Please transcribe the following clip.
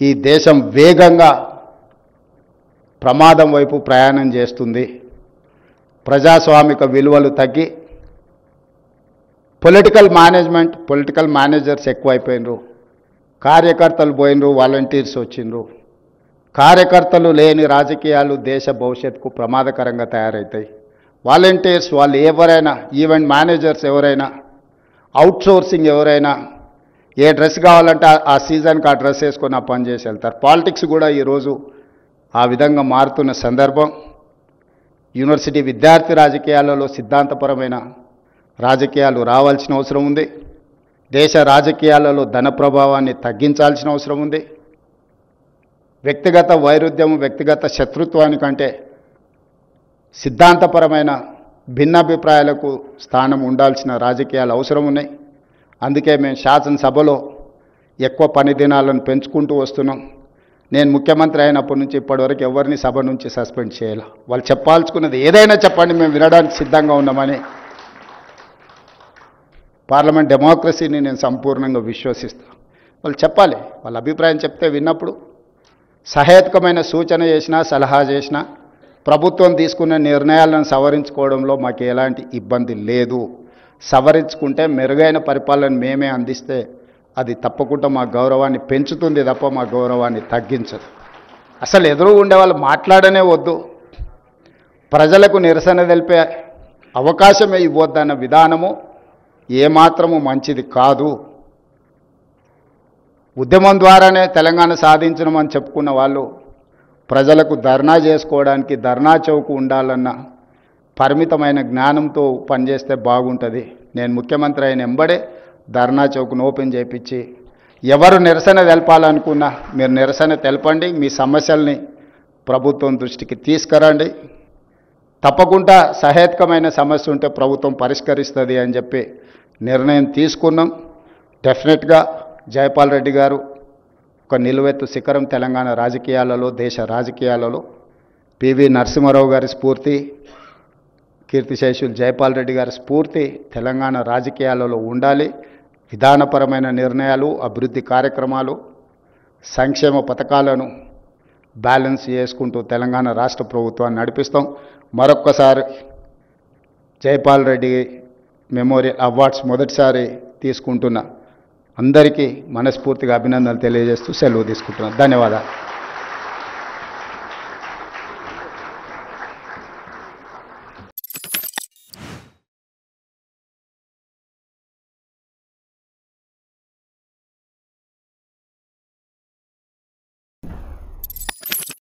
ఈ దేశం వేగంగా ప్రమాదం వైపు ప్రయాణం చేస్తుంది. ప్రజాస్వామిక విలువలు తగ్గి పొలిటికల్ మేనేజర్స్ ఎక్కువైపోయినరు. కార్యకర్తలు పోయినరు, వాలంటీర్స్ వచ్చిండ్రు. కార్యకర్తలు లేని రాజకీయాలు దేశ భవిష్యత్తుకు ప్రమాదకరంగా తయారవుతాయి. వాలంటీర్స్ వాళ్ళు ఎవరైనా, ఈవెంట్ మేనేజర్స్ ఎవరైనా, అవుట్సోర్సింగ్ ఎవరైనా, ఏ డ్రెస్ కావాలంటే ఆ సీజన్కి ఆ డ్రెస్ వేసుకొని ఆ పని చేసి వెళ్తారు. పాలిటిక్స్ కూడా ఈరోజు ఆ విధంగా మారుతున్న సందర్భం. యూనివర్సిటీ విద్యార్థి రాజకీయాలలో సిద్ధాంతపరమైన రాజకీయాలు రావాల్సిన అవసరం ఉంది. దేశ రాజకీయాలలో ధన ప్రభావాన్ని తగ్గించాల్సిన అవసరం ఉంది. వ్యక్తిగత వైరుధ్యం, వ్యక్తిగత శత్రుత్వానికంటే సిద్ధాంతపరమైన భిన్నాభిప్రాయాలకు స్థానం ఉండాల్సిన రాజకీయాలు అవసరం ఉన్నాయి. అందుకే మేము శాసనసభలో ఎక్కువ పని దినాలను పెంచుకుంటూ వస్తున్నాం. నేను ముఖ్యమంత్రి అయినప్పటి నుంచి ఇప్పటివరకు ఎవరిని సభ నుంచి సస్పెండ్ చేయాలి. వాళ్ళు చెప్పాల్సుకున్నది ఏదైనా చెప్పండి, మేము వినడానికి సిద్ధంగా ఉన్నామని. పార్లమెంట్ డెమోక్రసీని నేను సంపూర్ణంగా విశ్వసిస్తాను. వాళ్ళు చెప్పాలి, వాళ్ళ అభిప్రాయం చెప్తే విన్నప్పుడు సహేతుకమైన సూచన చేసినా, సలహా చేసినా ప్రభుత్వం తీసుకున్న నిర్ణయాలను సవరించుకోవడంలో మాకు ఎలాంటి ఇబ్బంది లేదు. సవరించుకుంటే మెరుగైన పరిపాలన మేమే అందిస్తే అది తప్పకుండా మా గౌరవాన్ని పెంచుతుంది తప్ప మా గౌరవాన్ని తగ్గించదు. అసలు ఎదురు ఉండే వాళ్ళు మాట్లాడనే వద్దు, ప్రజలకు నిరసన తెలిపే అవకాశమే ఇవ్వద్దన్న విధానము ఏమాత్రము మంచిది కాదు. ఉద్యమం ద్వారానే తెలంగాణ సాధించడమని చెప్పుకున్న వాళ్ళు ప్రజలకు ధర్నా చేసుకోవడానికి ధర్నా చౌక్ ఉండాలన్న పరిమితమైన జ్ఞానంతో పనిచేస్తే బాగుంటుంది. నేను ముఖ్యమంత్రి అయిన ఎంబడే ధర్నా చౌక్ను ఓపెన్ చేయించి ఎవరు నిరసన తెలపాలనుకున్నా మీరు నిరసన తెలపండి, మీ సమస్యల్ని ప్రభుత్వం దృష్టికి తీసుకురండి. తప్పకుండా సహేతుకమైన సమస్య ఉంటే ప్రభుత్వం పరిష్కరిస్తుంది అని చెప్పి నిర్ణయం తీసుకున్నాం. డెఫినెట్గా జైపాల్ రెడ్డి గారు ఒక నిలువెత్తు శిఖరం తెలంగాణ రాజకీయాలలో, దేశ రాజకీయాలలో. పివి నరసింహారావు గారి స్ఫూర్తి, కీర్తిశేషులు జైపాల్ రెడ్డి గారి స్ఫూర్తి తెలంగాణ రాజకీయాలలో ఉండాలి. విధానపరమైన నిర్ణయాలు, అభివృద్ధి కార్యక్రమాలు, సంక్షేమ పథకాలను బ్యాలెన్స్ చేసుకుంటూ తెలంగాణ రాష్ట్ర ప్రభుత్వాన్ని నడిపిస్తాం. మరొక్కసారి జైపాల్ రెడ్డి మెమోరియల్ అవార్డ్స్ మొదటిసారి తీసుకుంటున్న అందరికీ మనస్ఫూర్తిగా అభినందనలు తెలియజేస్తూ సెలవు తీసుకుంటున్నాను. ధన్యవాదాలు.